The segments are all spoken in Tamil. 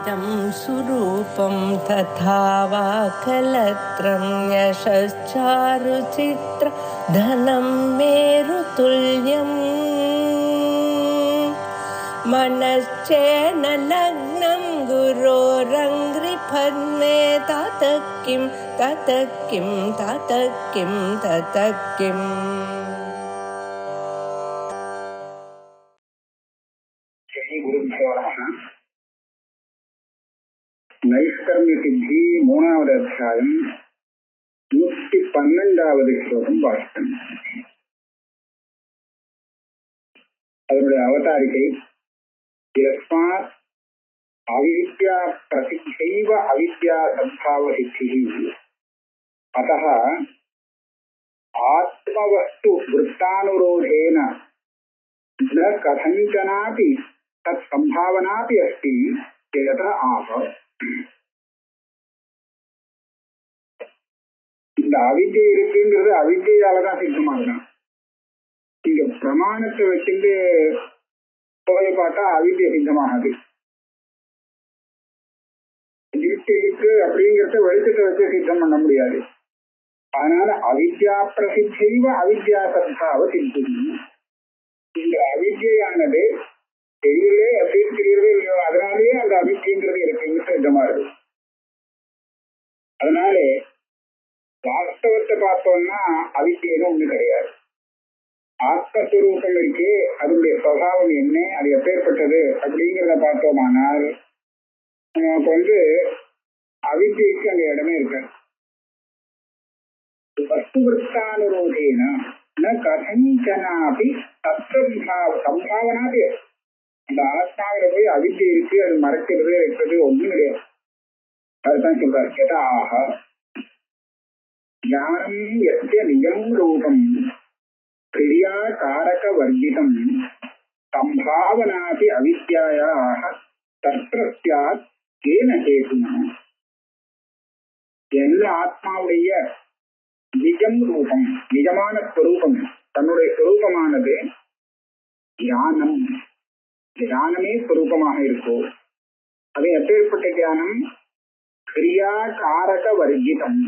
इदं सुरूपं तथा वा कलत्रं यशश्चारुचित्र धनं मेरुतुल्यम् मनश्चेन लग्नं गुरोरङ्घ्रिपद्मे ततः किं ततः किं ततः किं ततः किम् நைஷ்கர்மிய சித்தி 3வது அத்தியாயம் 112வது ஸ்லோகம் வாசித்தோம். அதனுடைய அவதாரிகை யஸ்மாத் அவித்யா பிரசித்தைவ அவித்யா சத்பாவ சித்தி அத்தः ஆத்மவஸ்து விருத்தானுரோதேன ந கதஞ்சனாபி தத் சம்பாவனாபி அஸ்தி யதா ஆஹ. இந்த அவித்யை இருக்குங்கிறது அவித்யாலதான் சித்தமாகலாம். இங்க பிரமாணத்தை வச்சுட்டு போய் பார்த்தா அவித்யை சித்தமாகாது. இருக்கு அப்படிங்கிறத வெளிச்சத்தை வச்சு சித்தம் பண்ண முடியாது. அதனால அவித்யா பிரசித்தைவ அவித்யா சத்பாவ சித்தி. இந்த அவித்யானது தெரியலே அப்படின்னு தெரியவே இல்லையோ அதனாலேயே அந்த அவித்யங்கிறது இருக்குன்னு சித்தமா இருக்கு. அதனாலே வாஸ்தவத்தை பார்த்தோம்னா அவித்யன்னு ஒண்ணு கிடையாது. ஆத்மஸ்வரூபம் இருக்கு, அதனுடைய சுபாவம் என்ன, அது எப்பேற்பட்டது அப்படிங்கிறத பார்த்தோமானால் நமக்கு அவித்யக்கு அந்த இடமே இருக்காது. வஸ்துவிருத்தானுரோதேன ந கதஞ்சனாபி சம்பாவனாபி. அந்த ஆத்மாவில போய் அவித்யை இருக்கு, அது மறைக்கிறது இருக்கிறது ஒண்ணும் கிடையாது. அதுதான் சொல்றாரு யதாஹ ஞானம் யஸ்ய நிஜம் ரூபம் கிரியா காரக வர்ஜிதம் சம்பாவனாபி அவித்யாயாஹ தத்ர ஸ்யாத் கேன ஹேதுனா. எல்லா ஆத்மாவுடைய நிஜம் ரூபம், நிஜமான ஸ்வரூபம், தன்னுடைய ஸ்வரூபமானது ஞானம், தியானமே ஸ்வரூபமாக இருக்கோ. அது எப்பேற்பட்ட தியானம்? கிரியா காரக வர்ஜிதம்,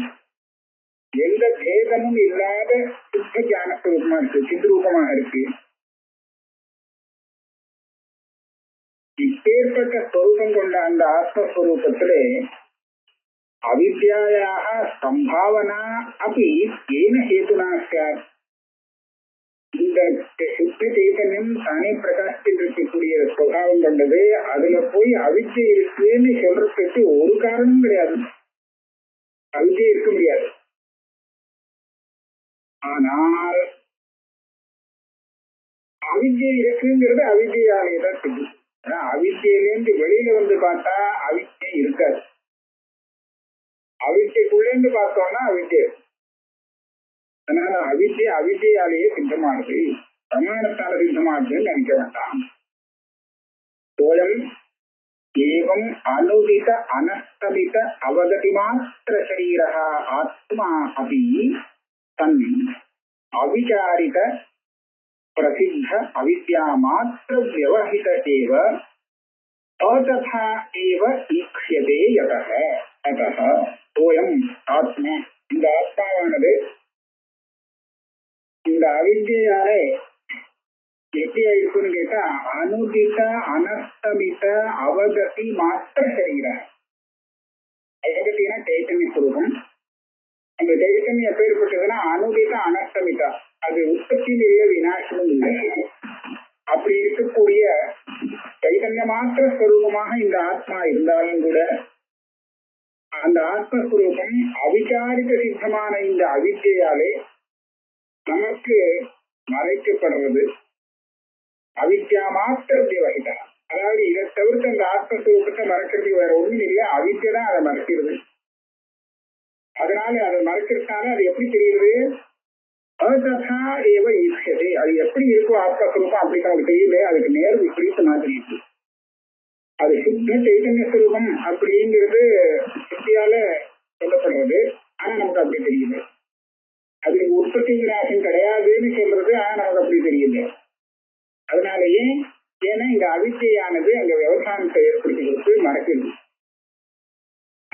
எந்த பேதமும் இல்லாத சுத்த தியான ஸ்வரூபமா இருக்கு, சித்ரூபமாக இருக்கு. இப்பேற்பட்ட ஸ்வரூபம் கொண்ட அந்த ஆத்மஸ்வரூபத்திலே அவித்யாயாக சம்பாவனா அப்படி ஏன ஹேதுனா சார். இந்த சுத்த சைதன்யம் தானே பிரகாசித்து இருக்கக்கூடிய சுபாவம் கொண்டது, அதுல போய் அவித்யை இருக்குன்னு சொல்றதுக்கு ஒரு காரணமும் கிடையாது. அவித்யை இருக்க முடியாது. ஆனால் அவித்யை இருக்குங்கிறது அவித்யாலே தான் தெரியும். அவித்யிலேருந்து வெளியில பார்த்தா அவித்யை இருக்காது. அவித்யக்குள்ளேருந்து பார்த்தோம்னா அவித்யை. அதனால அவித்யாலேயே சித்தமானது, பிரமாணத்தால சித்தமானதுன்னு நினைக்க வேண்டாம். சோயம் ஏவம் அனுதித அனஸ்தமித அவகதி மாத்திர சரீரः ஆத்மா அபி தன் அவிசாரித பிரசித்த அவித்யா மாத்திர வியவஹித ஏவ ததா ஏவ ஈக்ஷ்யதே யதः. அதः சோயம் ஆத்மா, இந்த ஆத்மாவானது இந்த அவித்யாலே எப்படி ஆயிருக்குன்னு கேட்டா அனுதித அனஸ்தமித அவகதி மாத்திர சரீரம். அவகத்தினா சைத்தன்ய ஸ்வரூபம். அந்த சைத்தன்யம் எப்பேற்பட்டதுன்னா அனுதித அனஸ்தமிதா, அது உற்பத்தியும் இல்லை விநாசமும் இல்லை. அப்படி இருக்கக்கூடிய சைத்தன்ய மாத்திர ஸ்வரூபமாக இந்த ஆத்மா இருந்தாலும் கூட அந்த ஆத்மஸ்வரூபம் அவிசாரித சித்தமான இந்த அவித்யாலே நமக்கு மறைக்கப்படுறது. அவித்யா மாத்திர வியவஹிதா, அதாவது இதை தவிர்த்து அந்த ஆத்மஸ்வரூபத்தை மறைக்கிறதுக்கு வேற ஒண்ணும் இல்லை, அவித்யா தான் அதை மறைக்கிறது. அதனால அதை மறைக்கிறதுனால அது எப்படி தெரியுது? அததா ஏவ ஈக்ஷ்யதே, அது எப்படி இருக்கும் ஆத்மஸ்வரூபம் அப்படி நமக்கு தெரியல, அதுக்கு நேர் விபரீதமா தெரியுது. அது சுத்த சைதன்ய ஸ்வரூபம் அப்படிங்கிறது சித்தியால சொல்லப்படுறது, ஆனா நமக்கு அப்படி தெரியுது. அது உற்பத்தி விநாசம் கிடையாதுன்னு சொல்றது, ஆனா நமக்கு அப்படி தெரியுது. அதனாலயே ஏன்னா இந்த அவித்யானது அங்க விவசாயத்தை ஏற்படுத்தி கொடுத்து மறைக்கிறது.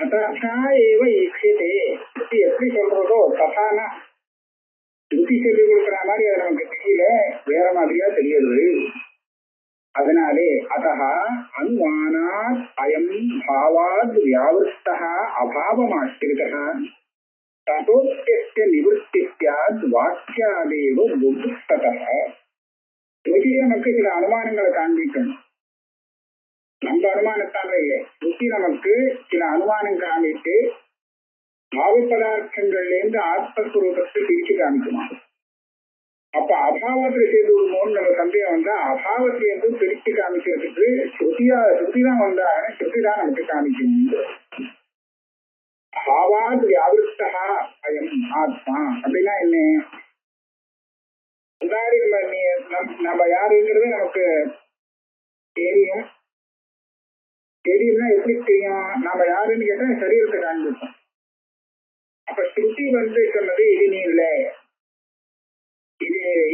அதா ஏவ ஈக்ஷியதே. ஸ்ருதி எப்படி சொல்றதோ ததானா, ஸ்ருதி சொல்லி கொடுக்குற மாதிரி அது நமக்கு தெரியல, வேற மாதிரியா தெரியுது. அதனாலே அதஹா அனுமானாத் அயம் பாவாத் வியாவிருத்தः அபாவமாஸ்ரிதः ததோக்திய நிவர்த்தி ஸ்யாத் வாக்கியாதேவ புத்ததः. ஸ்ருதி நமக்கு சில அனுமானங்களை காண்பிக்கணும். நம்ம அனுமானத்தால இல்லை, ஸ்ருதி நமக்கு சில அனுமானம் காமிட்டு பாவ பதார்த்தங்கள்ல இருந்து ஆத்மஸ்வரூபத்தை பிரிச்சு காமிக்குமா. அப்ப அபாவத்துல சேர்ந்து விடுமோன்னு நம்ம சந்தேகம் வந்தா அபாவத்திலேருந்து பிரிச்சு காமிக்கிறதுக்கு ஸ்ருதிதான் வந்தாங்க, ஸ்ருதிதான் நமக்கு காமிக்கணும். பாவாத் வியாவிருத்தா அயம் ஆத்மா அப்படின்னா என்ன? முன்னாடி நம்ம யாருங்கிறது நமக்கு தெரியும். தெரியும்னா எப்படி தெரியும்? நாம யாருன்னு கேட்டா சரீரத்தை காண்பிப்போம். அப்ப ஸ்ருதி சொன்னது இது நீ இல்ல,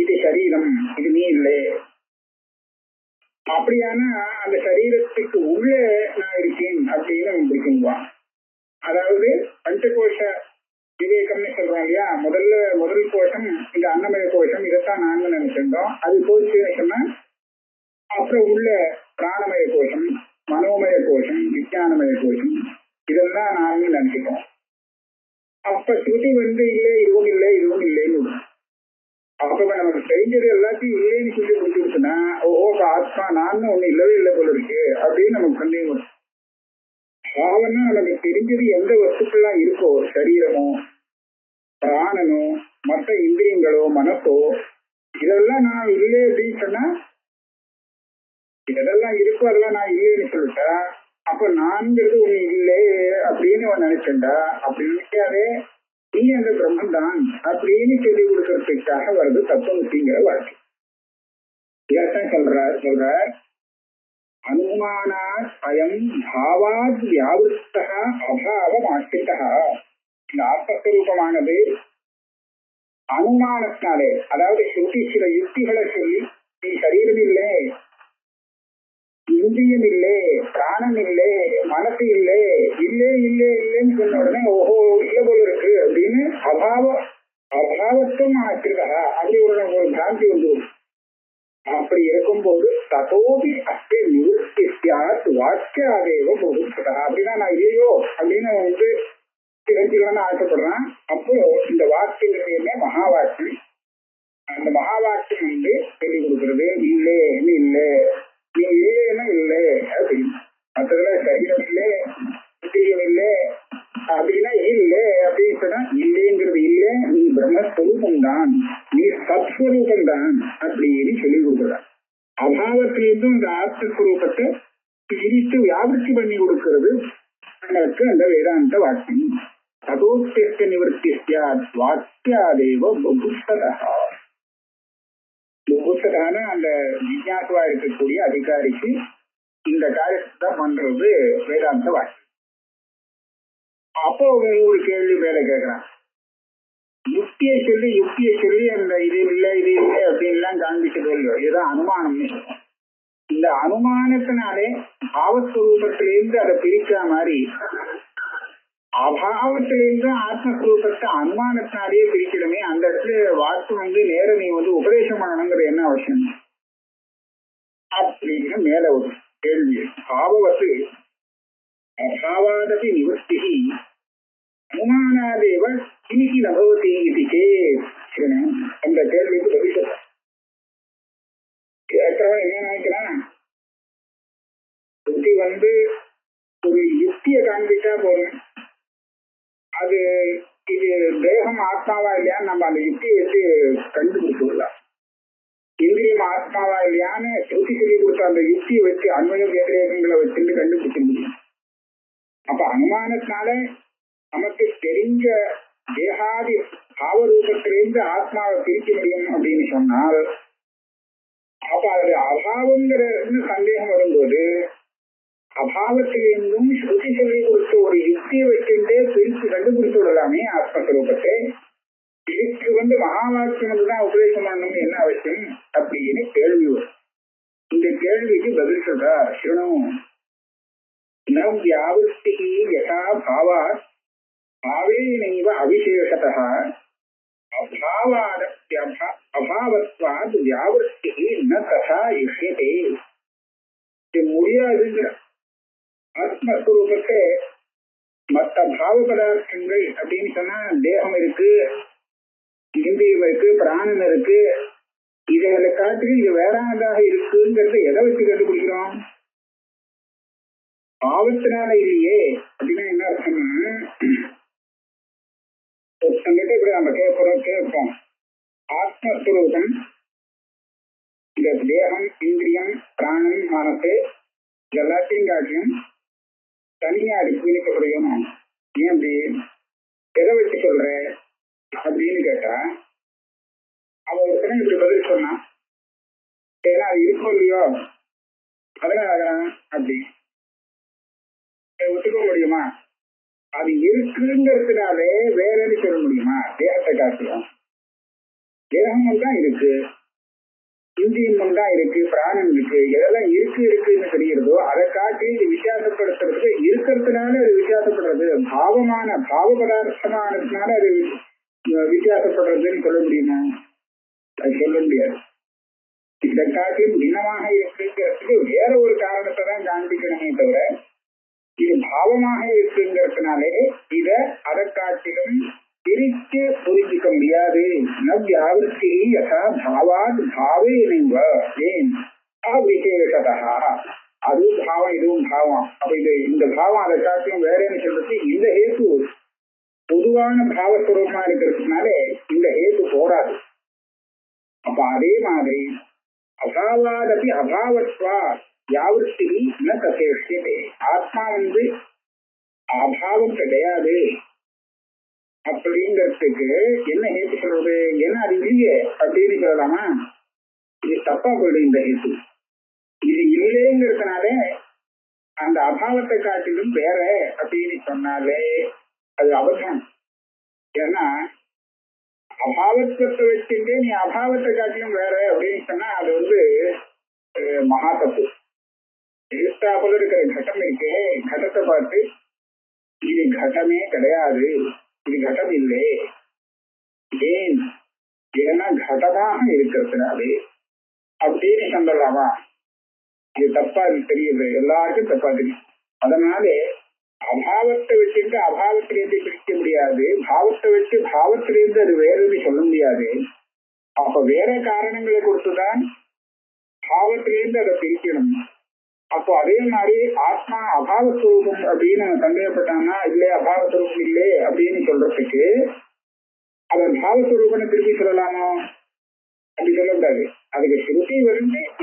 இது சரீரம், இது நீ இல்லை. அப்படியானா அந்த சரீரத்துக்கு உள்ள நான் இருக்கேன் அப்படின்னு பிடிக்குவான். அதாவது பஞ்சகோஷ விவேகம்னு சொல்றோம் இல்லையா, முதல் கோஷம் இந்த அன்னமய கோஷம், இதைத்தான் நான் நினைச்சிருந்தோம். அது போச்சுன்னு சொன்னா அப்புறம் உள்ள பிராணமய கோஷம், மனோமய கோஷம், விஞ்ஞானமய கோஷம், இதெல்லாம் நான் நினைச்சுக்கோம். அப்ப ஸ்ருதி இல்லை, இதுவும் இல்லை, இதுவும் இல்லைன்னு. அப்ப நமக்கு தெரிஞ்சது எல்லாத்தையும் இல்லைன்னு சொல்லி கொடுத்துருச்சுன்னா ஓஹோ ஆத்மா நான் ஒண்ணு இல்லவே இல்லை போல இருக்கு அப்படின்னு நமக்கு சந்தேகம். பாவம்னா நமக்கு தெரிஞ்சது எந்த வஸ்துக்கள்லாம் இருக்கோ, சரீரமோ பிராணனோ மற்ற இந்திரியங்களோ மனசோ, இதெல்லாம் நான் இல்லை அப்படின்னு சொன்னா, இதெல்லாம் இருக்கோ அதெல்லாம் நான் இல்லைன்னு சொல்லிட்டா அப்ப நான்கிறது ஒண்ணு இல்லை அப்படின்னு அவன் நினைச்சண்டா, அப்படி நினைக்காதே நீ அந்த பிரம்மன் தான் அப்படின்னு சொல்லி கொடுக்கறதுக்காக வருது தத்துவமுக்திங்கிற வாழ்க்கை. இதான் சொல்றார் அனுமானா அயம் பாவாத் வியாவிருத்தா அபாவம் ஆசிரிதா. இந்த ஆத்மஸ்வரூபமானது அனுமானத்தினாலே, அதாவது ஸ்ருதி சில யுக்திகளை சொல்லி நீ சரீரம் இல்லை, இந்திரியம் இல்லை, பிராணம் இல்லை, மனசு இல்லை, இல்லைன்னு சொன்ன உடனே ஓஹோ இல்ல போல இருக்கு அப்படின்னு அபாவத்துவம் ஆசிரிதா அப்படி ஒரு பிராந்தி வந்துடும். அப்படி இருக்கும்போது ததோபி அஸ்தே நிவர்த்தி ஸ்யாத் வாக்கியாதேவ புத்ததா. அப்படின்னா நான் இல்லையோ அப்படின்னு தெரிஞ்சுக்கணும்னு ஆசைப்படுறான். அப்போ இந்த வாக்கியங்கிறது என்ன? மகா வாக்கியம். அந்த மகா வாக்கியம் சொல்லி கொடுக்கறது இல்லைன்னு இல்லை, நீ இல்லைன்னா இல்லை அப்படின்னு. மற்றதுல சரீரம் இல்லை, இந்திரியம் இல்லை அப்படின்னா இல்லை அப்படின்னு சொன்னா இல்லைங்கிறது இல்லை, நீ பிரம்மஸ்வரூபம் தான், நீ சத்ஸ்வரூபம் தான் அப்படின்னு சொல்லி கொடுக்குறான். அபாவத்திலிருந்தும் இந்த ஆத்மஸ்வரூபத்தை பிரித்து வியாபிச்சி பண்ணி கொடுக்கிறது எனக்கு அந்த வேதாந்த வாக்கியம். அதோக்திய நிவர்த்தி வாக்கியாதேவ புத்ததா. புத்ததான அந்த ஜிஜ்ஞாசுவா இருக்கக்கூடிய அதிகாரிக்கு இந்த காரியத்தை தான் பண்றது வேதாந்த வாக்கியம். அப்போ ஒரு கேள்வி மேல கேட்கிறான். யுக்தியை சொல்லி அந்த இது இல்லை அப்படின்லாம் காண்பிச்சது இல்லையோ, இதுதான் அனுமானம்னு சொல்லுவோம். இந்த அனுமானத்தினாலே பாவஸ்வரூபத்திலிருந்து அதை பிரிச்சா மாதிரி அபாவத்திலிருந்து ஆத்மஸ்வரூபத்தை அனுமானத்தினாலேயே பிரிக்கணுமே. அந்த இடத்துல வாக்கு நேர நீ உபதேசம் பண்ணணுங்கிறது என்ன அவசியம் அப்படின்னு மேல ஒரு கேள்வி. பாவவத்து அபாவாதபி நிவர்த்தி அனுமானாதேவ கிமிகி நபவதி இது சேத். அந்த கேள்விக்கு பதில் கேட்கிறவன் என்ன நினைக்கிறான்? ஒரு யுக்தியை காண்பிச்சா போதும், அது இது தேகம் ஆத்மாவா இல்லையான்னு நம்ம அந்த யுக்தியை வச்சு கண்டுபிடிச்சுடலாம். இந்திரியம் ஆத்மாவா இல்லையான்னு ஸ்ருதி சொல்லி கொடுத்த அந்த யுக்தியை வச்சு அன்வய வியதிரேகங்களை வச்சுட்டு கண்டுபிடிக்க முடியும். அப்ப அனுமானத்தினால நமக்கு தெரிஞ்ச தேகாதி பாவரூபத்திலிருந்து ஆத்மாவை பிரிக்க முடியும் அப்படின்னு சொன்னால், அப்ப அது அபாவங்கிற சந்தேகம் வரும்போது அபாவத்திலிருந்தும் ஸ்ருதி சொல்லி கொடுத்த ஒரு யுக்தியை வச்சுட்டே பிரித்து கண்டுபிடித்து விடலாமே ஆத்மஸ்வரூபத்தை. இதுக்கு மகா வாக்கியம் தான் உபதேசம் பண்ணணும்னு என்ன அவசியம் அப்படின்னு கேள்வி வரும். இந்த கேள்விக்கு பதில் சொல்றா சிவனும். न व्यावृत्तिः यथा भावात् भावेनैव अविशेषतः अभावत्वात् व्यावृत्तिः न तथा इष्यते. இது முடியாதுங்கிற ஆத்மஸ்வரூபத்தை மற்ற பாவ பதார்த்தங்கள் அப்படின்னு சொன்னா தேகம் இருக்கு, இந்திரியம் இருக்கு, பிராணம் இருக்கு, இதைகளை காட்டிலும் இது வேறானதாக இருக்குங்கிறத எதை வச்சு கண்டுபிடிக்கிறோம்? பாவத்தினால இல்லையே. அப்படின்னா என்ன அர்த்தம்னா, ஒருத்தங்கிட்ட இப்படி நம்ம கேட்போம், ஆத்மஸ்வரூபம் இந்த தேகம், இந்திரியம், பிராணம், மனசு எல்லாத்தையும் காட்டியும் தனியா இருக்குன்னு சொல்றோம். ஏன் அப்படி எதை வச்சு சொல்ற அப்படின்னு கேட்டா, அவ ஒருத்தனை இப்படி பதில் சொன்னான், ஏன்னா அது இருக்கும் இல்லையோ அதனால அப்படி ஒத்துக்க முடியுமா? அது இருக்குங்கிறதுனாலே வேறன்னு சொல்ல முடியுமா? தேகத்தை காட்டிலும் தேகமும் தான் இருக்கு, இந்திரியமும் தான் இருக்கு, பிராணம் இருக்கு, எதெல்லாம் இருக்குன்னு தெரிகிறதோ அதை காட்டி இது வித்தியாசப்படுத்துறது இருக்கிறதுனால அது வித்தியாசப்படுறது, பாவமான பாவ பதார்த்தமானதுனால அது வித்தியாசப்படுறதுன்னு சொல்ல முடியுமா? அது சொல்ல முடியாது. இதை காட்டிலும் பின்னமாக இருக்குங்கிறதுக்கு வேற ஒரு காரணத்தை தான் காண்பிக்கணுமே தவிர, இது பாவமாக இருக்குங்கிறதுனாலே இத அதை காட்டிலும் பிரித்து புரிஞ்சிக்க முடியாது. நவ்யாவிருத்தி யதா பாவாத் பாவேனைவ ஏன் அவிசேஷதா. அதுவும் பாவம், இதுவும் பாவம். அப்ப இது இந்த பாவம் அதை காட்டிலும் வேறன்னு சொல்றது இந்த ஹேத்து பொதுவான பாவஸ்வரூபமா இருக்கிறதுனாலே இந்த ஹேத்து போராது. அப்ப அதே மாதிரி அபாவாதபி அபாவத்வா வியாவிருத்தி ந தசேஷ்யதே. ஆத்மா அபாவம் கிடையாது அப்படிங்கிறதுக்கு என்ன ஹேத்து சொல்றது? ஏன்னா அது இல்லையே அப்படின்னு சொல்லலாமா? இது தப்பா போயிடும் இந்த ஹேத்து. இது இல்லைங்கிறதுனால அந்த அபாவத்தை காட்டிலும் வேற அப்படின்னு சொன்னாலே அது அபத்தம். ஏன்னா அபாவத்துவத்தை வச்சுட்டு நீ அபாவத்தை காட்டிலும் வேற அப்படின்னு சொன்னா அது மகா தப்பு. எதிர்த்தாப்புல இருக்கிற கட்டம் இருக்கே, கட்டத்தை பார்த்து இது கட்டமே கிடையாது, இது கட்டம் இல்லை, ஏன் ஏன்னா கடமாக இருக்கிறதுனாலே அப்படின்னு சொல்லலாமா? இது தப்பா தெரியுது, எல்லாருக்கும் தப்பா தெரியும். அதனாலே அபாவத்தை வச்சுட்டு அபாவத்திலிருந்து பிரிக்க முடியாது, பாவத்தை வச்சு பாவத்திலிருந்து அது வேறுன்னு சொல்ல முடியாது. அப்ப வேற காரணங்களை கொடுத்துதான் பாவத்திலிருந்து அதை பிரிக்கணும். அப்போ அதே மாதிரி ஆத்மா அபாவஸ்வரூபம் அப்படின்னு சந்தேகப்பட்டாங்கன்னா இல்லை அபாவஸ்வரூபம் இல்லை அப்படின்னு சொல்றதுக்கு அவன் பாவஸ்வரூபனை திருப்பி சொல்லலாமோ? அப்படி சொல்லக்கூடாது. அதுக்கு ஸ்ருதி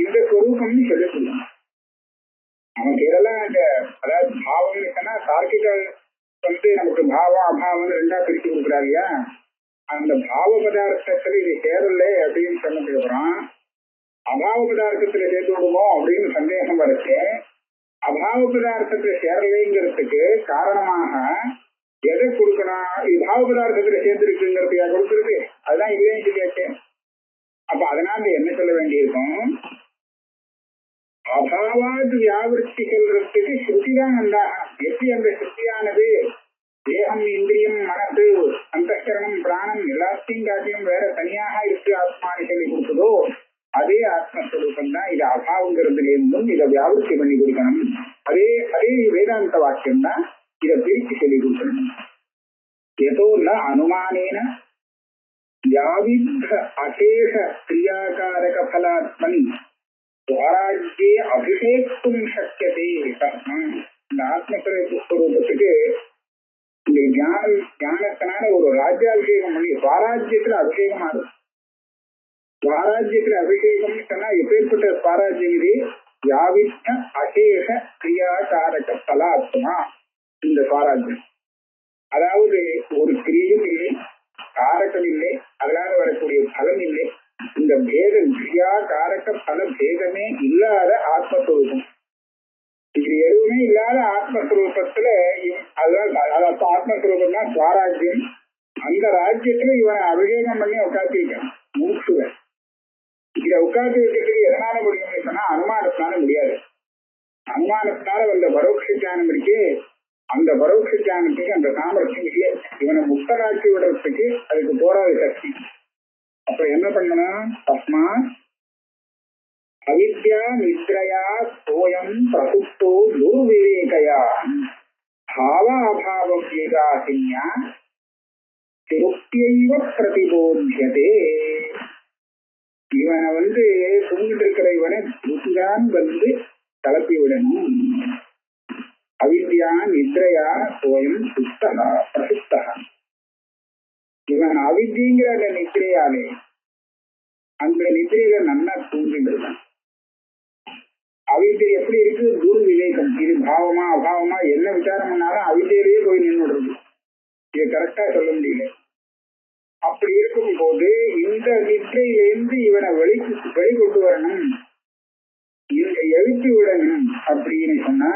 இந்த ஸ்வரூபம்னு சொல்ல சொல்லணும். நமக்கு இதெல்லாம் அதாவது பாவம்னு சொன்னா தார்க்கிகள் நமக்கு பாவம் அபாவம் ரெண்டா பிரிச்சு கொடுக்குறாரு இல்லையா? அந்த பாவ பதார்த்தத்துல இது சேரல அப்படின்னு சொன்னதுக்கு அப்புறம் அபாவ பதார்த்தத்துல சேர்த்து விடுவோம் அப்படின்னு சந்தேகம் வரைச்சு அபாவ பதார்த்தத்துல சேரலைங்கிறதுக்கு காரணமாக எதை கொடுக்கணும்? இது பாவ பதார்த்தத்துல சேர்ந்துருக்குங்கிறதுக்கா கொடுக்குறது? அதுதான் இல்லைன்னு சொல்லியாச்சு. அப்ப அதனால என்ன சொல்ல வேண்டியிருக்கும்? அபாவாது வியாவிருத்தி சொல்றதுக்கு ஸ்ருதிதான் வந்தாக. எப்படி அந்த ஸ்ருதியானது தேகம், இந்திரியம், மனசு, அந்தஸ்கரணம், பிராணம் எல்லாத்தையும் காட்டியும் வேற தனியாக இருக்கு ஆத்மானு சொல்லி கொடுத்ததோ அதே ஆத்மஸ்வரூபம் தான். இது அபாவங்கிறதுல இருந்தும் இதை வியாவிருத்தி பண்ணி கொடுக்கணும். அதே வேதாந்த வாக்கியம் தான் இதை பிரித்து சொல்லி கொடுக்கணும். ஏதோ ந அனுமானேன வியாவித்த அசேஷ கிரியாகாரக பலாத்மனி ஸ்வராஜ்யே அபிஷேக்தும் சக்கியதே. இந்த ஆத்மஸ்வரூபத்துக்கு இந்த ஞானத்தினால ஒரு ராஜ்யாபிஷேகம் பண்ணி ஸ்வராஜ்யத்துல அபிஷேகம் ஆகும். ஸ்வராஜ்யத்துல அபிஷேகம்னு சொன்னா எப்பேற்பட்ட ஸ்வராஜ்யம்? இது வியாவித்த அசேஷ கிரியாகாரக பலாத்மா. இந்த ஸ்வராஜ்யம் அதாவது ஒரு கிரியும் இல்லை, காரகம் இல்லை, அதனால வரக்கூடிய பலம் இல்லை. இந்த பேதம் கிரியா காரக பல பேதமே இல்லாத ஆத்மஸ்வரூபம். இது எதுவுமே இல்லாத ஆத்மஸ்வரூபத்துல அதுதான் ஆத்மஸ்வரூபம் தான் ஸ்வராஜ்யம். அந்த ராஜ்யத்துல இவனை அபிஷேகம் பண்ணி உட்காந்து வைக்கணும். மூச்சுவன் இதை உட்காந்து வைக்கிறதுக்கு எதனால முடியும்னு சொன்னா அனுமானத்தினால முடியாது. அனுமான அனுமானத்தினால வந்த பரோட்ச ஞானம் இருக்கே, அந்த பரோட்ச ஞானத்துக்கு அந்த சாமர்த்தியம் இல்லையே. இவனை முக்தராக்கி விடுறதுக்கு அதுக்கு போராத சக்தி. அப்ப என்ன பண்ணணும்? தஸ்மா அவித்யா நித்ரயா சோயம் பிரசுப்தோ துர்விவேகயா பாவ அபாவம் ஏகாசின்யா திருப்தியைவ பிரதிபோத்தியதே. இவனை தூங்கிட்டு இருக்கிற இவனை திருப்திதான் கலப்பி விடணும். அவித்யா நித்ரயா சோயம் சுத்தகா பிரசுப்தகா. இவன் அவித்திங்கிற அந்த நித்திரையாலே அந்த நித்திரையில நல்லா தூங்கிடுறான். அவித்தை எப்படி இருக்கு? துர்விவேகம். இது பாவமா அபாவமா என்ன விசாரம் பண்ணாலும் அவித்தையிலேயே போய் நின்றுடுறது. இதை கரெக்டா சொல்ல முடியல. அப்படி இருக்கும் போது இந்த நித்திரையிலேருந்து இவனை வெளிக்கொண்டு வரணும், இவங்க எழுப்பி விடணும் அப்படின்னு சொன்னா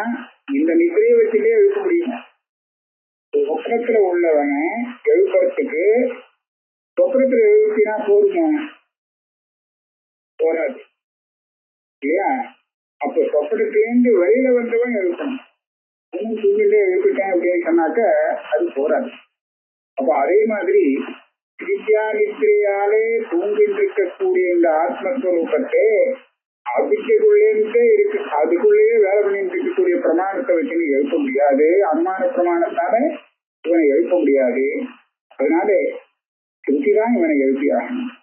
இந்த நித்திரையை வச்சுட்டே எழுப்ப முடியும். சொப்னத்துல உள்ளவனை எழுப்புறதுக்கு சொப்னத்துல எழுப்பினா போதுமா? போராது இல்லையா? அப்ப சொப்பனத்திலேருந்து வெளியில வந்தவன் எழுப்பணும். இன்னும் தூங்கிட்டே எழுப்பிட்டேன் அப்படின்னு சொன்னாக்க அது போராது. அப்ப அதே மாதிரி வித்யா நித்திரையாலே தூங்கிட்டு இருக்கக்கூடிய இந்த ஆத்மஸ்வரூபத்தை அவித்தைக்குள்ளேருந்தே இருக்கு, அதுக்குள்ளேயே வேலை பண்ணிட்டு இருக்கக்கூடிய பிரமாணத்தை வச்சுன்னு எழுப்ப முடியாது. அனுமான பிரமாணத்தால இவனை எழுப்ப முடியாது. அதனால திருப்திதான் இவனை எழுப்பியாகணும்.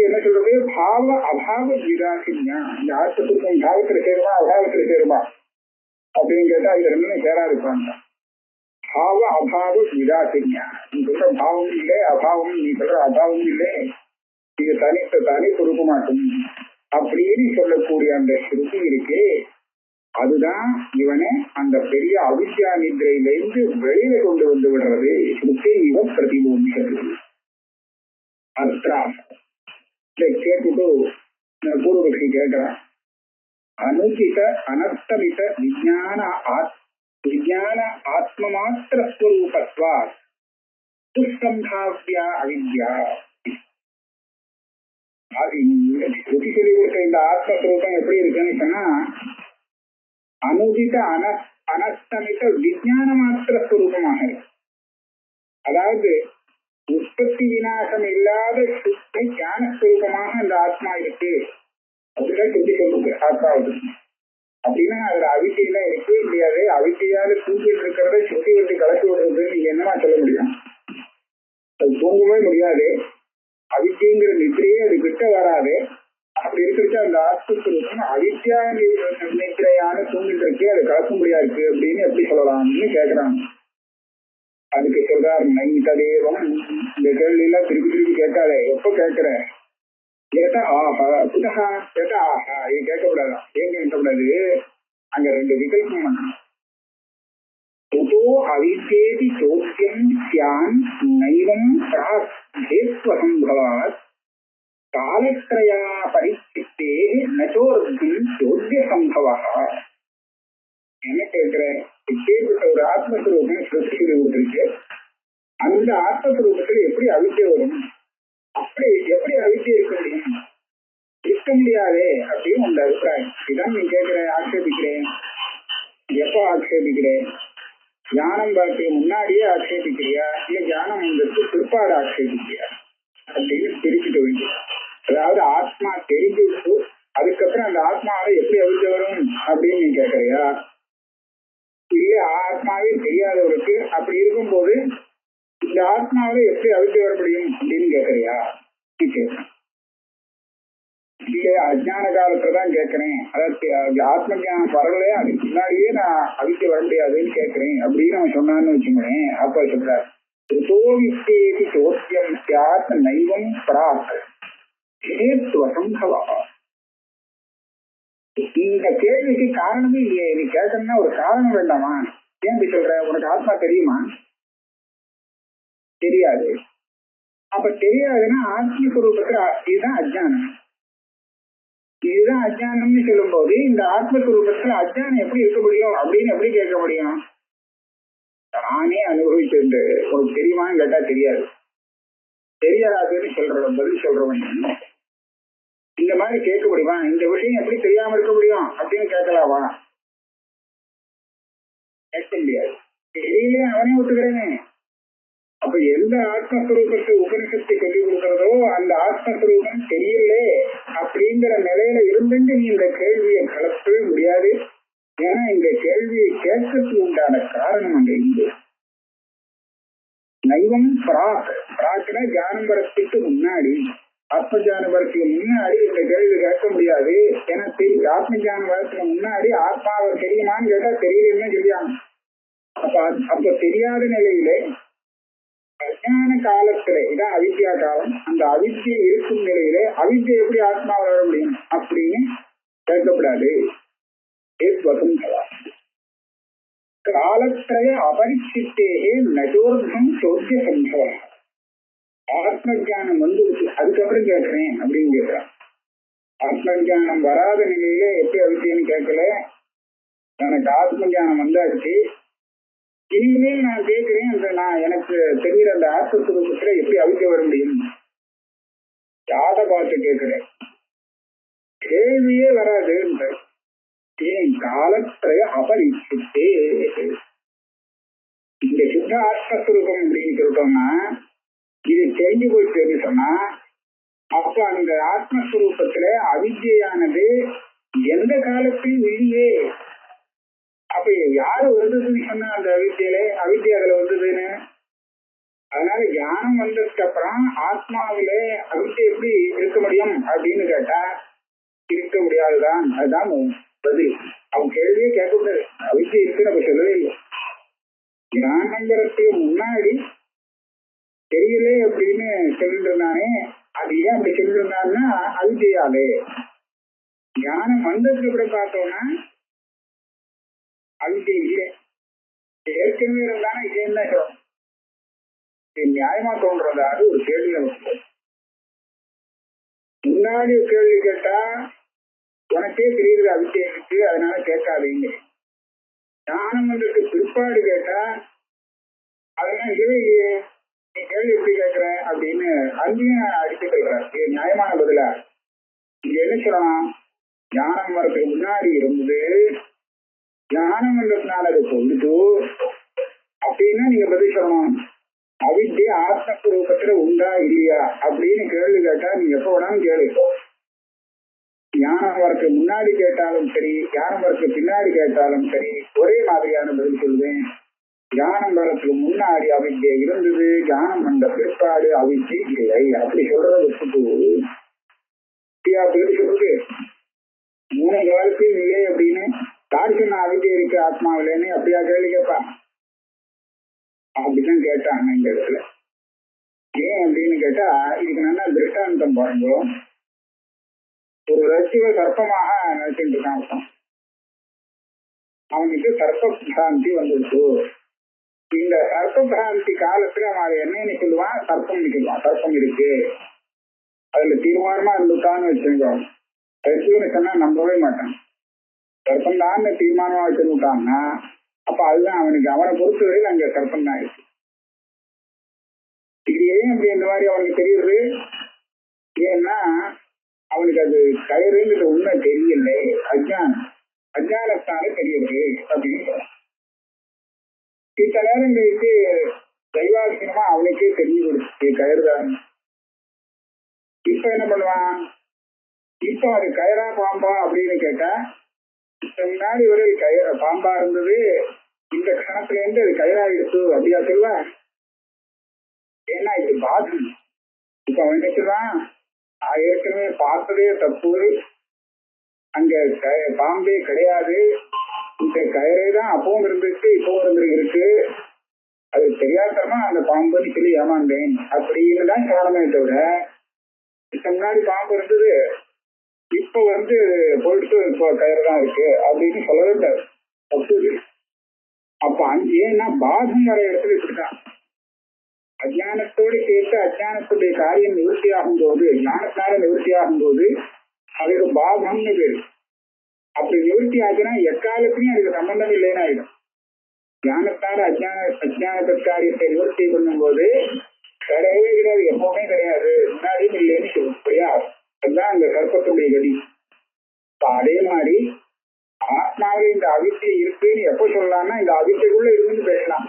என்ன சொல்றது? பாவ அபாவ விராசின்யா. இந்த ஆத்மஸ்வரூபம் பாவத்துல சேருமா அபாவத்துல சேருமா அப்படின்னு கேட்டா இது ரெண்டுமே சேரா இருப்பாங்க. பாவ அபாவ விராசின்யா. நீ சொல்ற பாவமும் இல்லை அபாவமும், நீ சொல்ற அபாவமும் இல்லை, இது தனி சுரூபமாக்கும் அப்படின்னு சொல்லக்கூடிய அந்த ஸ்ருதி இருக்கு. அதுதான் இவனை அந்த பெரிய அவித்யா நிதிரையிலிருந்து வெளியில கொண்டு வந்து விடுறது. ஸ்ருதி இவ பிரதிபோதிக்கிறது. அர்த்தம் கேட்டுட்டு பூர்வபக்ஷி கேட்கிறான். அனுகித அனர்த்தமித விஞ்ஞான ஆத்மமாத்திரஸ்வரூபத்வா துஷ்சம்பாவ்யா அவித்யா. ஸ்ருதி சொல்லி கொடுத்த இந்த ஆத்மஸ்வரூபம் எப்படி இருக்குன்னு சொன்னா அனுதித அனஸ்தமித விஞ்ஞான மாத்திர ஸ்வரூபமாக இருக்கு. அதாவது உற்பத்தி விநாசம் இல்லாத சுத்த ஞானஸ்வரூபமாக அந்த ஆத்மா இருக்கு அப்படிதான் சொல்லி சொல்லுங்க. ஆத்மாவது அப்படின்னா அதுல அவித்தையெல்லாம் இருக்கவே முடியாது. அவித்தையால தூங்கிட்டு இருக்கிறத சுத்தி விட்டு கலக்கி விடுறது நீங்க என்னமா சொல்ல முடியும்? அது தூங்கவே முடியாது. அவித்தியங்கிற நித்திரையே அது கிட்ட வராது. அப்படி இருக்கிறது அந்த ஆத்மஸ்வரூபம் அவித்யா நித்திரையான தூங்கிட்டு இருக்கு, அது கலக்க முடியாது அப்படின்னு எப்படி சொல்லலாம்னு கேட்கிறாங்க. அதுக்கு சொல்றார் நைததேவம். இந்த கேள்வி எல்லாம் திருப்பி கேட்காத. எப்ப கேட்கிற? கேட்டா ஆஹா புதகா கேட்டா ஆஹா. இது கேட்கக்கூடாதான். ஏன் கேட்கக்கூடாது? அங்க ரெண்டு விகல்பம் பண்ணணும். உதோ அவித்யேதி சோத்தியம் ஸ்யான் நைவம் பிராஸ்வசம்பவாத் காலத்ரயா பரிச்சித்தே நச்சோர்த்தம் சோத்திய சம்பவா. என்ன கேட்கிற? இப்பேற்பட்ட ஒரு ஆத்மஸ்வரூபம் சிருஷ்டி இருக்கு. அந்த ஆத்மஸ்வரூபத்துல எப்படி அவித்யை வரும்? அப்படி எப்படி அவித்யை இருக்க முடியும்? இருக்க முடியாதே அப்படின்னு உங்க அபிப்பிராயம். இதான் நீ கேட்கிற, ஆட்சேபிக்கிறேன். எப்ப ஆட்சேபிக்கிறேன்? ஞானம் பார்க்க முன்னாடியே ஆட்சேபிக்கிறியா இல்ல ஞானம் வந்ததுக்கு பிற்பாடு ஆட்சேபிக்கிறியா அப்படின்னு பிரிச்சுட்டு வேண்டிய. அதாவது ஆத்மா தெரிஞ்சு விட்டு அதுக்கப்புறம் அந்த ஆத்மாவை எப்படி அவித்யை வரும் அப்படின்னு நீ கேட்கறியா? இல்ல ஆத்மாவே தெரியாதவருக்கு அப்படி இருக்கும்போது இந்த ஆத்மாவில எப்படி அவித்யை வர முடியும் அப்படின்னு கேட்கறியா? இல்ல அஜ்ஞான காலத்துலதான் கேட்கிறேன், அதாவது ஆத்ம ஜானம் வரல அதுக்கு முன்னாடியே நான் அவித்யை வர முடியாதுன்னு கேட்கிறேன் அப்படின்னு அவன் சொன்னான்னு வச்சுக்கோங்க. அப்ப சொல்றார் ரிதோவித்தேதி சோத்தியம் ஸ்யாத் நைவம் பிராக் ஹேத்வசம்பவா. இந்த கேள்விக்கு காரணமே இல்லையே. நீ கேட்கணும்னா ஒரு காரணம் வேண்டாமா? ஏன் இப்படி சொல்ற? உனக்கு ஆத்மா தெரியுமா? தெரியாது. அப்ப தெரியாதுன்னா ஆத்மஸ்வரூபத்துல இதுதான் அஜ்ஞானம். இதுதான் அஜ்ஞானம்னு சொல்லும் போது இந்த ஆத்மஸ்வரூபத்துல அஜ்ஞானம் எப்படி இருக்க முடியும் அப்படின்னு எப்படி கேட்க முடியும்? நானே அனுபவிச்சிருந்து உனக்கு தெரியுமான்னு கேட்டா தெரியாது. தெரியாதுன்னு சொல்ற பதில் சொல்றவன் இந்த இந்த மாதிரி கேட்க முடியுமா? இந்த விஷயம் எப்படி தெரியாம இருக்க முடியும் அப்படின்னு கேட்கலாமா? கேட்க முடியாது. தெரியலே அவனே ஒத்துக்கிறேனே. அப்ப எந்த ஆத்மஸ்வரூபத்தை உபனிஷத்தை சொல்லிக் கொடுக்கிறதோ அந்த ஆத்மஸ்வரூபம் தெரியல அப்படிங்கிற நிலையில இருந்துட்டு நீ இந்த கேள்வியை கலப்பவே முடியாது. ஏன்னா இந்த கேள்வியை கேட்கறதுக்கு உண்டான காரணம் அங்க இருந்து நைவம் பிராக்னா ஜானம் வரத்துக்கு முன்னாடி, ஆத்ம ஜானம் வரத்துக்கு முன்னாடி இந்த கேள்வி கேட்க முடியாது. ஏன்னா ஆத்ம ஜானம் வரத்துக்கு முன்னாடி ஆத்மாவை தெரியுமான்னு கேட்டா தெரியலன்னு சொல்லியாங்க. அப்ப தெரியாத நிலையிலே அஜான காலத்துல இதான் அவித்யா காலம், அந்த அவித்யை இருக்கும் நிலையிலே அவித்யை எப்படி ஆத்மாவை வர முடியும் அப்படின்னு கேட்கப்படாது. காலத்திரய அபரிச்சித்தேகே நஜோர்தம் சோத்திய சம்பவம். ஆத்ம ஜானம் வந்து அதுக்கப்புறம் கேட்கிறேன் அப்படின்னு கேட்கிறான். ஆத்ம ஜானம் வராத நிலையில எப்படி அவித்தியன்னு கேட்கல, எனக்கு ஆத்ம ஜானம் வந்தாச்சு, இனிமேல் நான் கேட்கிறேன் அந்த நான் எனக்கு தெரிகிற அந்த ஆத்மஸ்வரூபத்துல எப்படி அவித்திய வர முடியும் யாத பார்த்து கேட்கிறேன். கேள்வியே வராது. ஏன் காலத்திரய அபரிச்சித்தே. இந்த சுத்த ஆத்மஸ்வரூபம் அப்படின்னு சொல்லிட்டோம்னா இது தெரிஞ்சு போயிட்டு சொன்னா அப்ப அந்த ஆத்மஸ்வரூபத்துல அவித்யானது எந்த காலத்திலும் இல்லையே. அப்ப யாரு வந்ததுன்னு சொன்னா அந்த அவித்யா அதுல வந்ததுன்னு. அதனால ஞானம் வந்ததுக்கு அப்புறம் ஆத்மாவில அவித்யா எப்படி இருக்க முடியும் அப்படின்னு கேட்டா இருக்க முடியாதுதான். அதுதான் பதில். அவன் கேள்வியே கேட்க முடியாது. அவித்யா இருக்குன்னு நம்ம சொல்லவே இல்லை. ஞானம் வரத்துக்கு முன்னாடி தெரியல அப்படின்னு சொல்லிட்டு இருந்தானே, அது ஏன் அப்படி சொல்லிட்டு இருந்தான்னா அவித்யாலே. ஞானம் வந்ததுக்கு அப்புறம் பார்த்தோம்னா அவித்யா இல்லை, ஏற்கனவே இருந்தானா இதே தான் சொல்லும். நியாயமா தோன்றது. அது ஒரு கேள்வி நமக்கு. முன்னாடி கேள்வி கேட்டா உனக்கே தெரியுது அவித்யா இருக்கு அதனால கேட்காதீங்க. ஞானம் வந்ததுக்கு பிற்பாடு கேட்டா அதெல்லாம் இல்லவே இல்லையே, நீ கேள்வி எப்படி கேட்கிற அப்படின்னு அங்கேயும் அடிச்சுட்டு இருக்கிறார். இது நியாயமான பதிலா. இங்க என்ன சொல்லலாம், ஞானம் வரதுக்கு முன்னாடி இருந்தது, ஞானம் வந்ததுனால அது சொல்லுது அப்படின்னா நீங்க பதில் சொல்லணும். அவித்யா ஆத்மஸ்வரூபத்துல உண்டா இல்லையா அப்படின்னு கேள்வி கேட்டா நீங்க எப்ப வேணாலும் கேளு. ஞானம் வரத்துக்கு முன்னாடி கேட்டாலும் சரி, ஞானம் வரத்துக்கு பின்னாடி கேட்டாலும் சரி, ஒரே மாதிரியான பதில் சொல்லுவேன். ஞானம் வரத்துக்கு முன்னாடி அவித்யா இருந்தது, ஞானம் வந்த பிற்பாடு அவித்யை இல்லை அப்படி சொல்றத வச்சுட்டு பதில் சொல்றது 3 காலத்தையும் இல்லை அப்படின்னு யாரு சொன்ன அவித்யா இருக்கு ஆத்மாவிலேன்னு அப்படியா கேள்வி கேட்பா? அப்படிதான் கேட்டாங்க இந்த இடத்துல. ஏன் அப்படின்னு கேட்டா இதுக்கு நல்லா திருஷ்டாந்தம் பாருங்க. ஒரு ரசிவ சர்ப்பமாக நினைச்சுட்டு இருக்கான். அவனுக்கு சர்ப்ப பிராந்தி வந்துருக்கு. இந்த சர்ப்ப பிராந்தி காலத்துல அவன் என்னன்னு சொல்லுவான், சர்ப்பம்னு சொல்லுவான். சர்ப்பம் இருக்கு அதுல தீர்மானமா இருந்துட்டான்னு வச்சுருக்கோம். ரசிவன்னு சொன்னா நம்பவே மாட்டான். சர்ப்பம் தான் தீர்மானமா வச்சுட்டான்னா அப்ப அதுதான் அவனுக்கு, அவனை பொறுத்தவரையில் அங்க சர்ப்பம் தான் இருக்கு. இது ஏன் அப்படி இந்த மாதிரி அவனுக்கு தெரியுது? ஏன்னா அவனுக்கு அது கயிறுங்கிறது உண்மை தெரியல, அஜானத்தால தெரியுது அப்படின்னு. இத்த நேரம் கழிச்சு தெய்வாதீனமா அவனுக்கே தெரிஞ்சு கொடுத்து கயிறுதான். இப்ப என்ன பண்ணுவான், இப்ப அது கயிறா பாம்பா அப்படின்னு கேட்டா முன்னாடி ஒரு பாம்பா இருந்தது, இந்த கணத்துல இருந்து அது கயிறாயிடுச்சு அப்படியா சொல்லுவா? ஏன்னா இது பாதம். இப்ப அவன் என்ன சொல்றான், ஏற்கனவே பார்த்ததே தப்பு, அங்க பாம்பே கிடையாது, இந்த கயிறே தான் அப்பவும் இருந்துச்சு இப்பவும் இருக்கு, அது தெரியாதமா அந்த பாம்புன்னு சொல்லி ஏமாந்தேன் அப்படின்னு தான் காரணமே தவிர இதுக்கு முன்னாடி பாம்பு இருந்தது இப்ப போயிட்டு இப்போ கயிறு தான் இருக்கு அப்படின்னு சொல்லவே கூடாது. தப்பு. அப்ப ஏன்னா பாதம் வர இடத்துல இப்படிதான் அஜானத்தோடு சேர்த்து அஜானத்துடைய காரியம் நிவர்த்தி ஆகும் போது, ஞானத்தால நிவர்த்தி ஆகும் போது அதுக்கு பாதம்னு பேரு. அப்படி நிவர்த்தி ஆச்சுன்னா எக்காலத்திலையும் அதுக்கு சம்பந்தம் இல்லைன்னு ஆயிடும். ஞானத்தால அஜான காரியத்தை நிவர்த்தி பண்ணும் போது கிடையவே கிடையாது, எப்பவுமே கிடையாது, முன்னாடியும் இல்லைன்னு சொல்லுபடியா. அதுதான் அந்த சர்ப்பத்துடைய கதி. அதே மாதிரி ஆத்மாவில இந்த அவித்தை இருக்குன்னு எப்ப சொல்லலாம்னா இந்த அவித்தைக்குள்ள இருந்து பேசலாம்.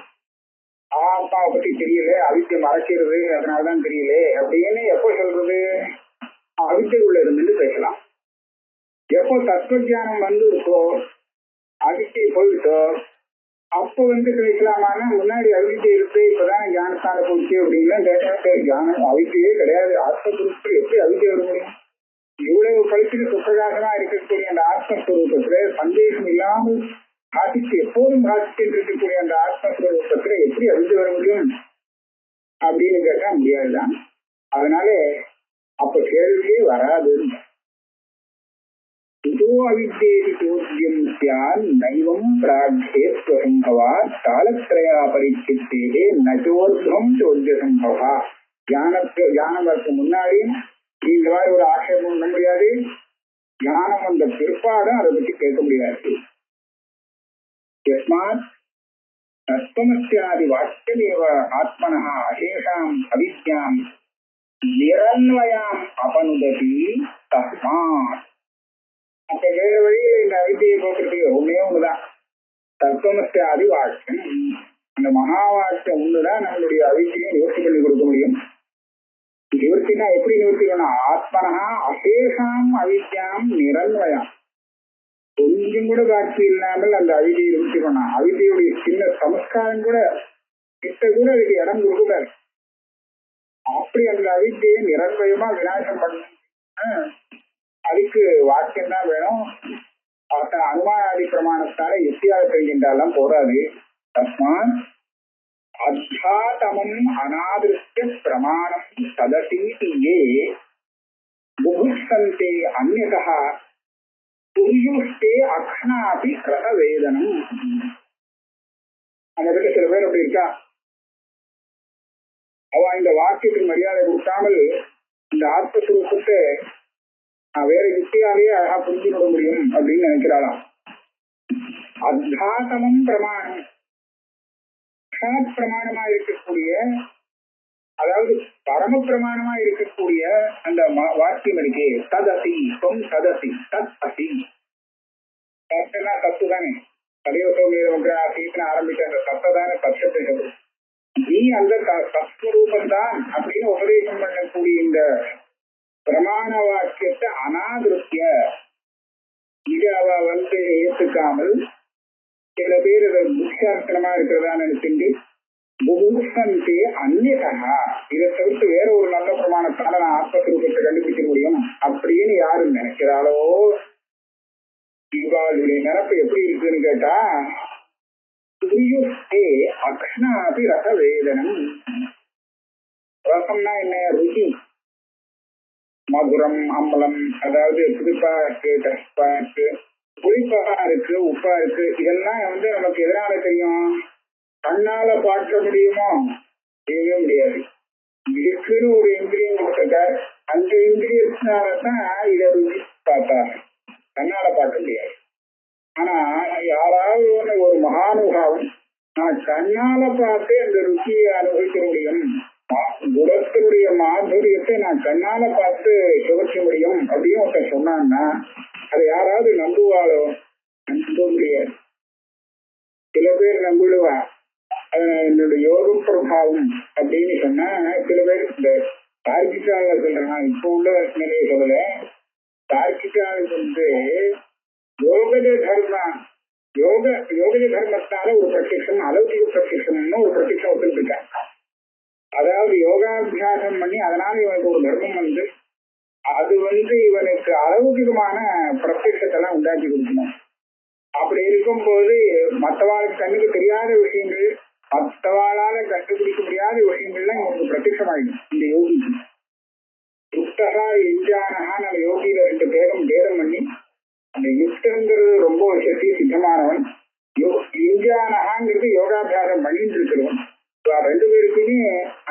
ஆத்மாவை பத்தி தெரியல, அவித்தை மறைக்கிறது, அதனாலதான் தெரியல அப்படின்னு எப்போ சொல்றது? அவித்தைக்குள்ள இருந்து பேசலாம். எப்போ தத்துவ ஜானம் வந்துருக்கோ, அவித்தை போயிட்டோ, அப்போ பேசலாமான்னா முன்னாடி அவித்தை இருக்கு, இப்பதானே ஞானஸ்தானம் போச்சு அப்படின்லாம் கேட்டா ஞானம் அவித்தையே கிடையாது. ஆத்மஸ்வரூபத்தில் எப்படி அவித்தை வர முடியும்? இவ்வளவு பழிச்சுட்டு சுப்பிரகாசமா இருக்கக்கூடிய அந்த ஆத்மஸ்வரூபத்துல சந்தேகம் இல்லாமல் காட்சிக்கு எப்போதும் காட்சிட்டு இருக்கக்கூடிய அந்த ஆத்மஸ்வரூபத்துல எப்படி அவித்தை வர முடியும் அப்படின்னு கேட்டா முடியாதுதான். அதனால அப்ப கேள்வியே வராது. இதோ அவித்யேதி சோத்யம் ஸ்யான் நைவம் பிராக்ஷேத்வசம்பவா காலத்ரயா பரிச்சித்தே நச்சோர்த்வம் சோத்ய சம்பவா. ஞானம் வரக்கு முன்னாடியும் இந்த மாதிரி ஒரு ஆட்சேபம் பண்ண முடியாது. ஞானம் வந்த பிற்பாடும் அதை பற்றி கேட்க முடியாது. யஸ்மாத் தத்துவமஸ்யாதி வாக்கியமேவ ஆத்மனः அசேஷாம் அவித்யாம் நிரன்வயாம் அபனுததி தஸ்மாத். அப்ப வேற வழியில் இந்த அவித்தியை போக்குறதுக்கு ஒன்னே ஒண்ணுதான், தத்துவமஸ்யாதி வாக்கியம். அந்த மகா வாக்கியம் ஒண்ணுதான் நம்மளுடைய அவித்தியை நிவர்த்தி பண்ணி கொடுக்க முடியும். நிவர்த்தினா எப்படி நிவர்த்திக்கணும்? ஆத்மனஹா அசேஷாம் அவித்யாம் நிரன்வயம். கொஞ்சம் கூட காட்சி இல்லாமல் அந்த அவிதியை நிவர்த்திக்கணும். அவிதியுடைய சின்ன சமஸ்காரம் கூட கிட்ட கூட அதுக்கு இடம் கொடுக்கூடாது. அப்படி அந்த அவித்தியை நிரன்வயமா விநாசம் பண்ண அதுக்கு வாக்கியம் தான் வேணும். அனுமானாதி பிரமாணத்தால யுக்தியாக தெரிகின்றாலாம் போராது. தஸ்மாத் அத்தாதமம் அநாதிருஷ்ய பிரமாணம் சதசீதி ஏ புகுஸ்தந்தே அந்யதः புரியுஷ்டே அக்ஷணாபி கிரதவேதனம். அந்த கிட்ட சில பேர் அப்படி இருக்கா, அவ இந்த வாக்கியத்துக்கு மரியாதை கொடுக்காமல் இந்த ஆத்மஸ்வரூபத்தை வேற யுக்தியாலேயே அழகா புரிஞ்சு கொள்ள முடியும் அப்படின்னு நினைக்கிறாளாம். அத்தாதமம் பிரமாணம் பிரமாணமா இருக்கக்கூடிய, அதாவது பரம பிரமாணமா இருக்கக்கூடிய அந்த வாக்கியம் இருக்கே, ததசி தொம் சதசி தத் அசி. தத்துனா தத்து தானே, ததையோசோமீரமக்ராசீத்னு ஆரம்பிச்ச அந்த தத்தை தானே தத்தை. நீ அந்த தத்ஸ்வரூபந்தான் அப்படின்னு உபதேசம் பண்ணக்கூடிய இந்த பிரமாண வாக்கியத்தை அநாதிருத்திய இதை அவ ஏற்றுக்காமல் சில பேர் இதை முக்கியார்த்தனமா இருக்கிறதா நினைச்சுட்டு புகுசந்தே அந்நியதா, இதை தவிர்த்து வேற ஒரு நல்ல பிரமாணத்தால நான் ஆத்மஸ்வரூபத்தை கண்டுபிடிக்க முடியும் அப்படின்னு யாரு நினைக்கிறாளோ, இவாளுடைய நினைப்பு எப்படி இருக்குன்னு கேட்டா அக்ஷணாபி ரச வேதனம். ரசம்னா என்ன? ருச்சி. மதுரம், அம்பலம், அதாவது புளிப்பா இருக்கு, கஷ்டப்பா இருக்கு, புளிப்பா இருக்கு, உப்பா இருக்கு. இதெல்லாம் நமக்கு எதனால தெரியும்? கண்ணால பார்க்க முடியுமோ? செய்யவே முடியாது. இருக்குன்னு ஒரு இந்திரியம் கொடுத்துட்ட, அந்த இந்திரியத்தினாலதான் இதை ருச்சி பார்த்தாங்க, கண்ணால பார்க்க முடியாது. ஆனா யாராவது ஒரு மகானுபாவம் நான் கண்ணால பார்த்து அந்த ருச்சியை அனுபவிக்க முடியும், குணத்தினுடைய மாதுரியத்தை நான் கண்ணால பார்த்து சுவைக்க முடியும் அப்படின்னு ஒருத்தர் சொன்னான்னா அதை யாராவது நம்புவாளோ? நம்ப முடியாது. சில பேர் நம்பிடுவா, என்னோட யோக பிரபாவம் அப்படின்னு சொன்னா. சில பேர் இந்த தார்க்கிகால சொல்றேன், இப்ப உள்ள நிலையை சொல்லல. தார்க்கிகாவுக்கு யோகஜ தர்மம், யோகஜ தர்மத்தால ஒரு பிரத்யட்சம், அலௌகிக பிரத்யட்சம்னு ஒரு பிரத்யட்சம் ஒத்துருக்காங்க. அதாவது யோகாபியாசம் பண்ணி அதனால இவனுக்கு ஒரு தர்மம் அது இவனுக்கு அலௌகிகமான பிரத்யட்சத்தெல்லாம் உண்டாக்கி கொடுக்கணும். அப்படி இருக்கும்போது மற்றவாளுக்கு கண்ணுக்கு தெரியாத விஷயங்கள், மற்றவாளால கண்டுபிடிக்க முடியாத விஷயங்கள்லாம் இவனுக்கு பிரத்யட்சமாயிடும். இந்த யோகிக்கு யுக்தகா யுஞ்சானகா நம்ம யோகியில 2 பேரும் பேதம் பண்ணி, அந்த யுக்தங்கிறது ரொம்ப சக்தி சித்தமானவன், யுஞ்சானகாங்கிறது யோகாபியாசம் பண்ணிட்டு இருக்கிறவன். 2 பேருக்குமே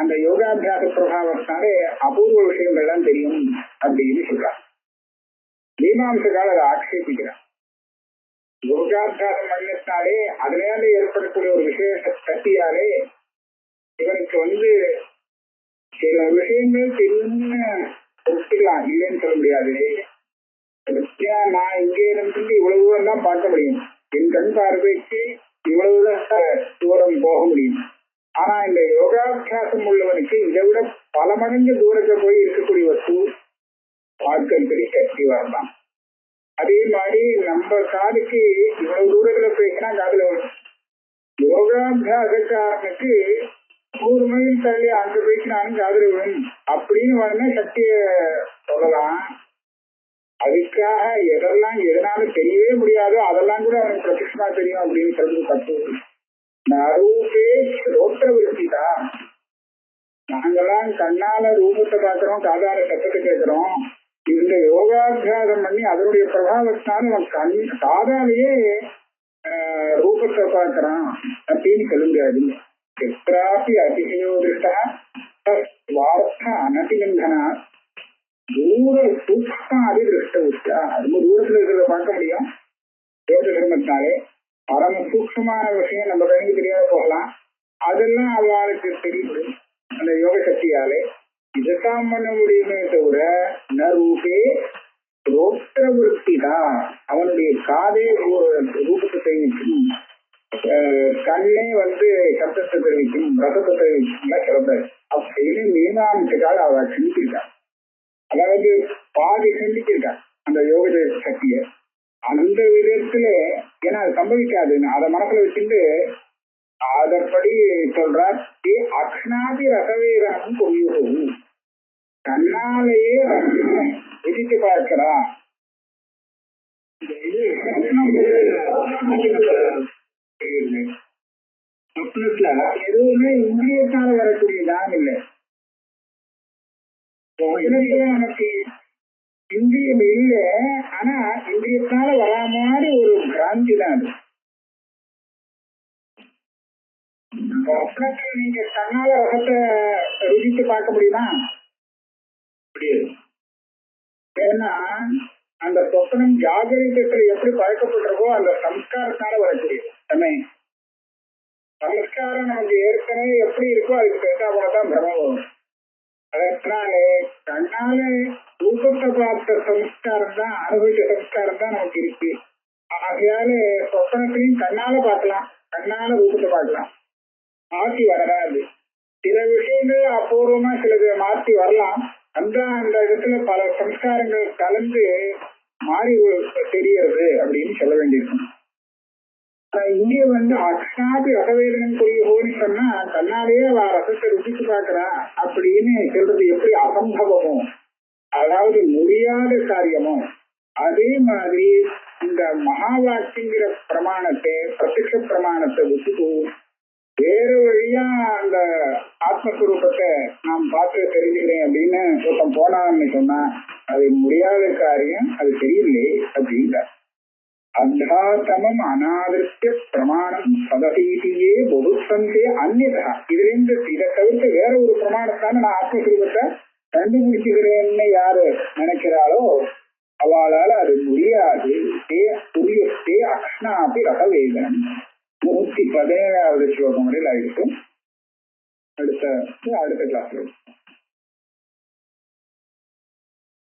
அந்த யோகாபியாச பிரபாவத்தாலே அபூர்வ விஷயங்கள்லாம் தெரியும் அப்படின்னு சொல்றான். மீமாம்சகால் அதை ஆட்சேபிக்கிறான். யோகாபியாசம் பண்ணினாலே அதனால ஏற்படக்கூடிய ஒரு விசேஷ சக்தியாலே இவனுக்கு சில விஷயங்கள் தெரியும்னு ஒத்துக்கலாம், இல்லைன்னு சொல்ல முடியாது. நான் இங்கே இருந்து இவ்வளவு தூரம் தான் பார்க்க முடியும், என் கண் பார்வைக்கு இவ்வளவுதான் தூரம் போக முடியும். ஆனா இந்த யோகாபியாசம் உள்ளவனுக்கு இதை விட பல மடங்கு தூரத்தை போய் இருக்கக்கூடிய வஸ்து பார்க்கறதுக்கு சக்தி வரலாம். அதே மாதிரி நம்ம காதுக்கு இவ்வளவு தூரத்துல போயிச்சுன்னா காதுல வரும். யோகாபியாசக்காரனுக்கு 100 மைல் தள்ளி அங்க போயிச்சுனாலும் காதுல விடும் அப்படின்னு வேணும்னா சக்திய சொல்லலாம். அதுக்காக எதனாலும் தெரியவே முடியாதோ அதெல்லாம் கூட அவனுக்கு பிரத்யட்சமா தெரியும் அப்படின்னு சொல்றது தப்பு. ரூபே ரோத்திர விருத்திதா. நாங்கெல்லாம் கண்ணால ரூபத்தை பார்க்கிறோம், காதால சத்தத்தை கேட்கிறோம். இந்த யோகாபியாசம் பண்ணி அதனுடைய பிரபாவத்தினால நம்ம காதாலேயே ரூபத்தை பார்க்கிறான் அப்படின்னு சொல்ல முடியாது. எत्रापि அதிசயோ திருஷ்டா வார்த்த அனதிலங்கனா தூர சூக்ஷ்ம அதிருஷ்ட உச்சா. ரொம்ப தூரத்துல இருக்கிறத பார்க்க முடியும் யோக தர்மத்தினாலே. பரம சூக்ஷ்மமான விஷயம் நம்ம கண்ணுக்கு தெரியாத போகலாம், அதெல்லாம் அவளுக்கு தெரியும் அந்த யோக சக்தியாலே. இதைத்தான் பண்ண முடியுமே தவிர நரூபே ரோத்திர விருத்தி தான். அவனுடைய காதே ரூபத்தை தெரிவிக்கும், கண்ணே சப்தத்தை தெரிவிக்கும், ரசத்தை தெரிவிக்கும் சொல்றாரு அப்படின்னு மீனாம்சக்காக அவ சிந்திச்சிருக்கா. அதாவது பாதி சிந்திச்சிருக்கா அந்த யோக சக்திய. அந்த விதத்துல ஏன்னா அது சம்பவிக்காது, அதை மனசுல வச்சுட்டு அதன்படி சொல்றார். அக்ஷனாதி ரசவேதனம் பொய்யும், கண்ணாலேயே விதித்து பார்க்கிறா. எதுவுமே இந்திரியத்தால வரக்கூடியதான் இல்லை. எனக்கு இந்திரியம் இல்லை, ஆனா இந்திரியத்தால வரா மாதிரி ஒரு பிராந்தி தான் அது. நீங்க கண்ணால ரசத்தை ருசித்து பார்க்க முடியுமா? முடியாது. ஏன்னா அந்த சொப்பனம் ஜாகரிகத்துல எப்படி பழக்கப்பட்டிருக்கோ அந்த சம்ஸ்காரத்தால வரக்கூடியது. சம்ஸ்காரம் நமக்கு ஏற்கனவே எப்படி இருக்கோ அதுக்கு பேசா போலதான் பிரமம் வரும். அதனாலே கண்ணால ரூபத்தை பார்த்த சம்ஸ்காரம் தான், அனுபவித்த சம்ஸ்காரம் தான் நமக்கு இருக்கு. ஆகையால சொப்பனத்திலையும் கண்ணால பார்க்கலாம், கண்ணால ரூபத்தை பார்க்கலாம், மாற்றி வராது. சில விஷயங்கள் அபூர்வமா சிலது மாற்றி வரலாம். அந்த இடத்துல பல சம்ஸ்காரங்கள் கலந்து மாறி தெரியறது அப்படின்னு சொல்ல வேண்டியிருக்கும். இங்கே அக்ஷாதி ரசவேதனம் புரியும்னு சொன்னா கண்ணாலேயே அவ ரசத்தை ருசிச்சு பார்க்கிறா அப்படின்னு சொல்றது எப்படி அசம்பவமோ, அதாவது முடியாத காரியமோ, அதே மாதிரி இந்த மகா வாக்கியங்கிற பிரமாணத்தை பிரத்யக்ஷ பிரமாணத்தை விட்டுட்டு வேற வழியா அந்த ஆத்மஸ்வரூபத்தை நாம் பார்த்து தெரிஞ்சுக்கிறேன் அப்படின்னு ஒருத்தம் போனான்னு சொன்னா அது முடியாத காரியம், அது தெரியலே அப்படின்றார். அத்தாத்தமம் அநாதிருத்திய பிரமாணம் சதசீதியே பொதுசந்தே அந்நியதா. இதுல இருந்து இதை தவிர்த்து வேற ஒரு பிரமாணத்தான நான் ஆத்மஸ்வரூபத்தை கண்டுபிடிச்சுக்கிறேன்னு யாரு நினைக்கிறாளோ அவளால் அது முடியாது. புரியுத்தே அக்ஷ்ணாபி ரசவேதனம். 117வது ஸ்லோகம் வரையில் ஆயிடுச்சு. அடுத்த கிளாஸ்ல